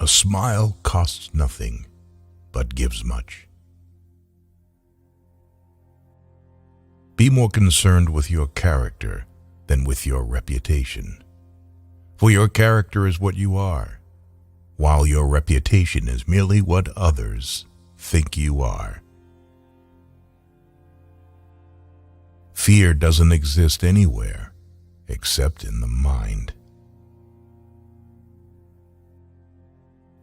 A smile costs nothing, but gives much. Be more concerned with your character than with your reputation. For your character is what you are, while your reputation is merely what others think you are. Fear doesn't exist anywhere except in the mind.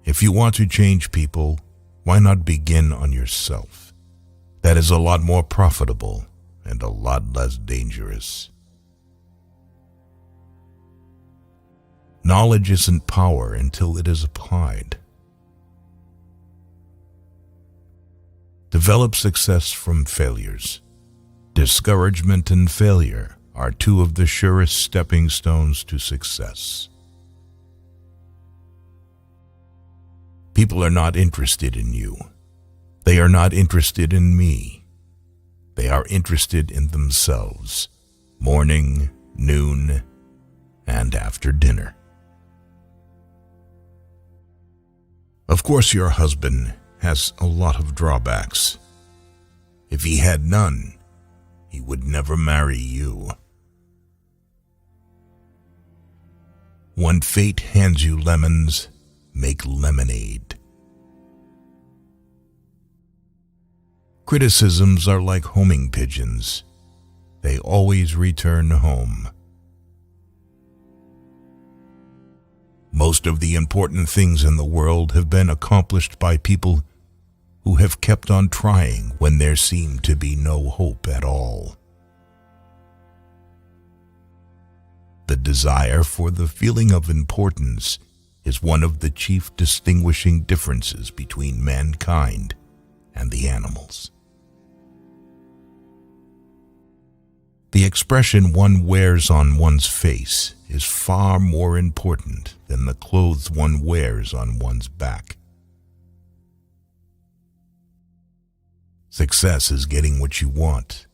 If you want to change people, why not begin on yourself? That is a lot more profitable and a lot less dangerous. Knowledge isn't power until it is applied. Develop success from failures. Discouragement and failure are two of the surest stepping stones to success. People are not interested in you. They are not interested in me. They are interested in themselves, morning, noon, and after dinner. Of course, your husband has a lot of drawbacks. If he had none, he would never marry you. When fate hands you lemons, make lemonade. Criticisms are like homing pigeons. They always return home. Most of the important things in the world have been accomplished by people who have kept on trying when there seemed to be no hope at all. The desire for the feeling of importance is one of the chief distinguishing differences between mankind and the animals. The expression one wears on one's face is far more important than the clothes one wears on one's back. Success is getting what you want.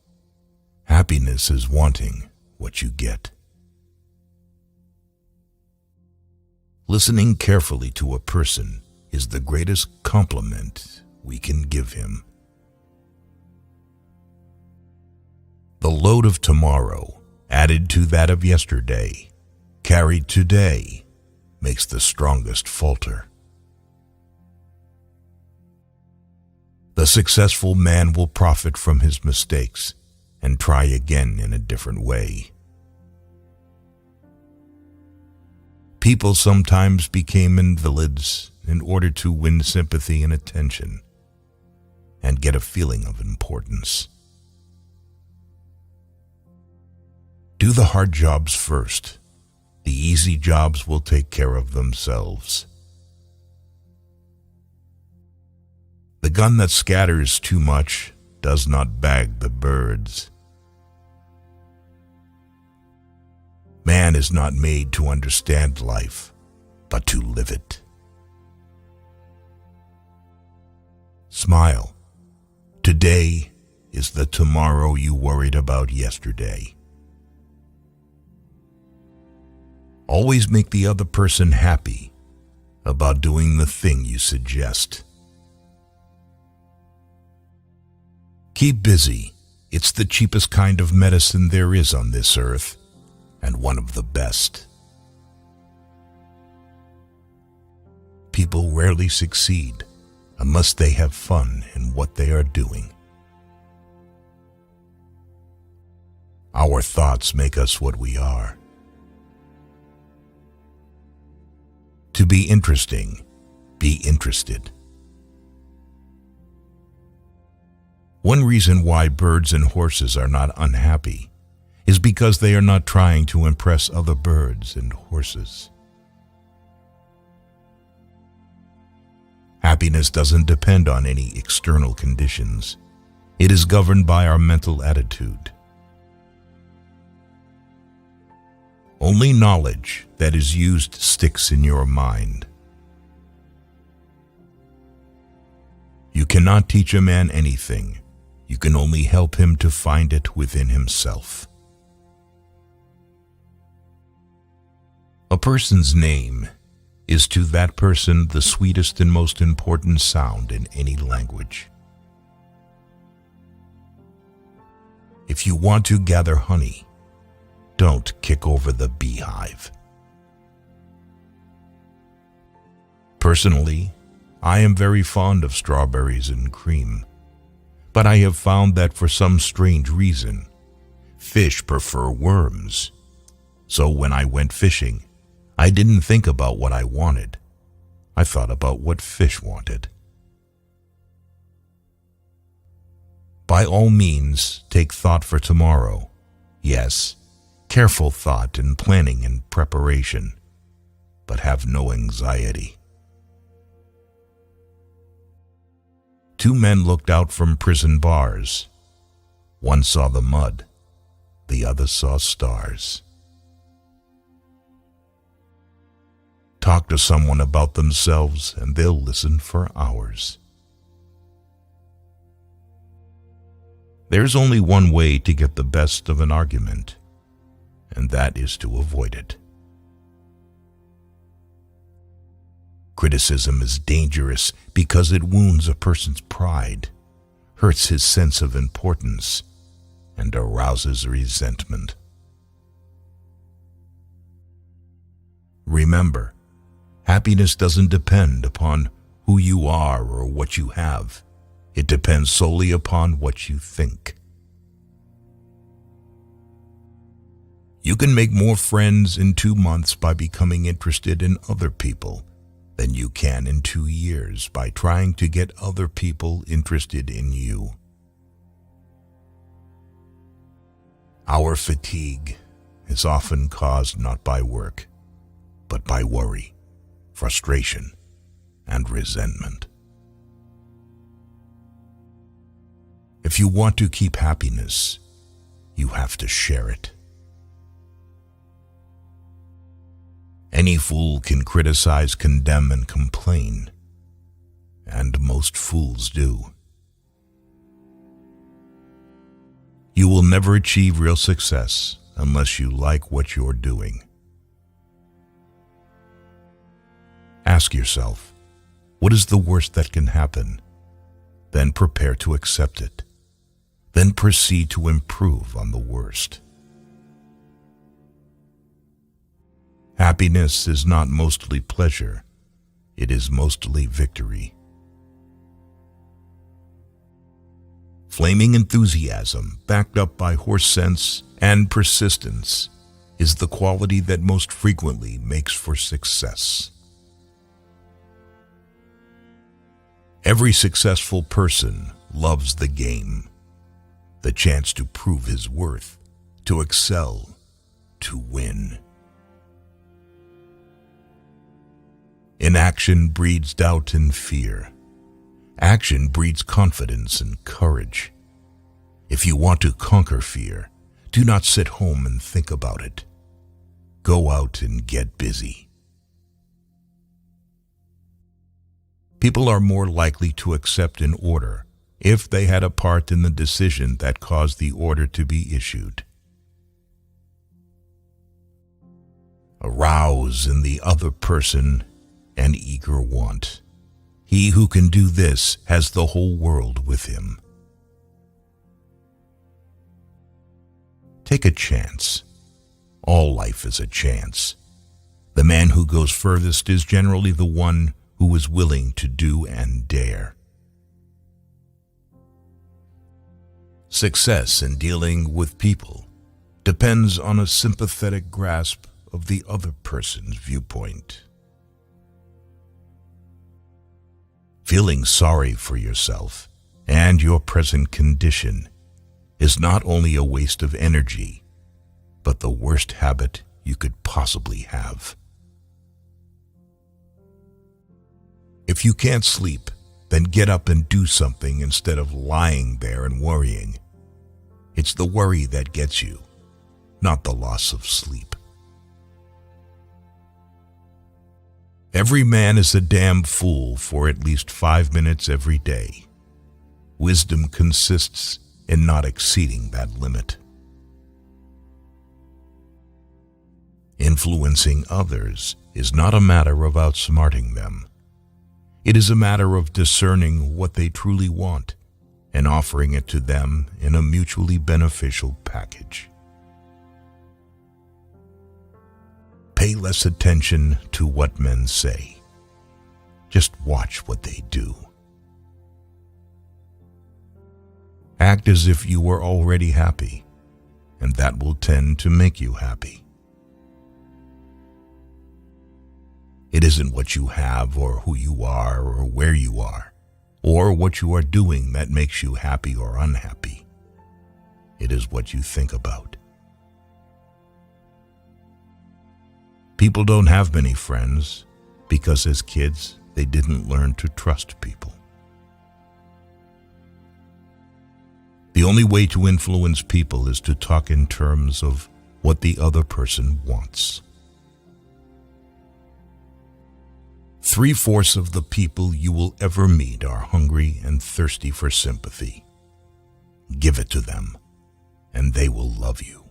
Happiness is wanting what you get. Listening carefully to a person is the greatest compliment we can give him. The load of tomorrow, added to that of yesterday, carried today, makes the strongest falter. The successful man will profit from his mistakes and try again in a different way. People sometimes became invalids in order to win sympathy and attention and get a feeling of importance. Do the hard jobs first. The easy jobs will take care of themselves. The gun that scatters too much does not bag the birds. Man is not made to understand life, but to live it. Smile. Today is the tomorrow you worried about yesterday. Always make the other person happy about doing the thing you suggest. Keep busy. It's the cheapest kind of medicine there is on this earth, and one of the best. People rarely succeed unless they have fun in what they are doing. Our thoughts make us what we are. To be interesting, be interested. One reason why birds and horses are not unhappy is because they are not trying to impress other birds and horses. Happiness doesn't depend on any external conditions. It is governed by our mental attitude. Only knowledge that is used sticks in your mind. You cannot teach a man anything. You can only help him to find it within himself. A person's name is to that person the sweetest and most important sound in any language. If you want to gather honey, don't kick over the beehive. Personally, I am very fond of strawberries and cream, but I have found that for some strange reason, fish prefer worms. So when I went fishing, I didn't think about what I wanted. I thought about what fish wanted. By all means, take thought for tomorrow. Yes, careful thought and planning and preparation, but have no anxiety. Two men looked out from prison bars. One saw the mud, the other saw stars. Talk to someone about themselves and they'll listen for hours. There's only one way to get the best of an argument, and that is to avoid it. Criticism is dangerous because it wounds a person's pride, hurts his sense of importance, and arouses resentment. Remember, happiness doesn't depend upon who you are or what you have. It depends solely upon what you think. You can make more friends in 2 months by becoming interested in other people than you can in 2 years by trying to get other people interested in you. Our fatigue is often caused not by work, but by worry, frustration, and resentment. If you want to keep happiness, you have to share it. Any fool can criticize, condemn, and complain, and most fools do. You will never achieve real success unless you like what you're doing. Ask yourself, what is the worst that can happen? Then prepare to accept it. Then proceed to improve on the worst. Happiness is not mostly pleasure, it is mostly victory. Flaming enthusiasm, backed up by horse sense and persistence, is the quality that most frequently makes for success. Every successful person loves the game, the chance to prove his worth, to excel, to win. Inaction breeds doubt and fear. Action breeds confidence and courage. If you want to conquer fear, do not sit home and think about it. Go out and get busy. People are more likely to accept an order if they had a part in the decision that caused the order to be issued. Arouse in the other person an eager want. He who can do this has the whole world with him. Take a chance. All life is a chance. The man who goes furthest is generally the one who is willing to do and dare. Success in dealing with people depends on a sympathetic grasp of the other person's viewpoint. Feeling sorry for yourself and your present condition is not only a waste of energy, but the worst habit you could possibly have. If you can't sleep, then get up and do something instead of lying there and worrying. It's the worry that gets you, not the loss of sleep. Every man is a damn fool for at least 5 minutes every day. Wisdom consists in not exceeding that limit. Influencing others is not a matter of outsmarting them. It is a matter of discerning what they truly want and offering it to them in a mutually beneficial package. Pay less attention to what men say. Just watch what they do. Act as if you were already happy, and that will tend to make you happy. It isn't what you have or who you are or where you are or what you are doing that makes you happy or unhappy. It is what you think about. People don't have many friends because as kids they didn't learn to trust people. The only way to influence people is to talk in terms of what the other person wants. 3/4 of the people you will ever meet are hungry and thirsty for sympathy. Give it to them, and they will love you.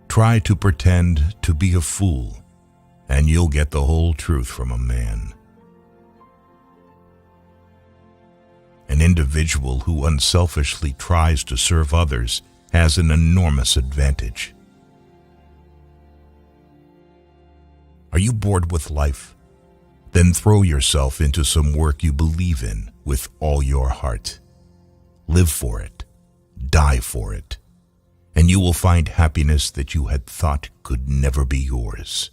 Try to pretend to be a fool, and you'll get the whole truth from a man. An individual who unselfishly tries to serve others has an enormous advantage. Are you bored with life? Then throw yourself into some work you believe in with all your heart. Live for it, die for it, and you will find happiness that you had thought could never be yours.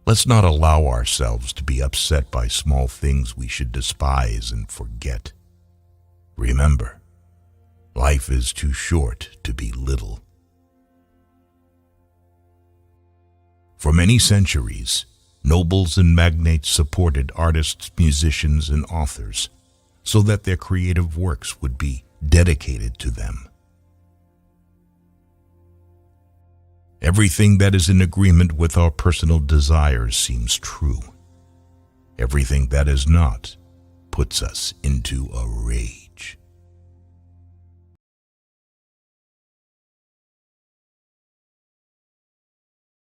Let's not allow ourselves to be upset by small things we should despise and forget. Remember, life is too short to be little. For many centuries, nobles and magnates supported artists, musicians, and authors so that their creative works would be dedicated to them. Everything that is in agreement with our personal desires seems true. Everything that is not puts us into a rage.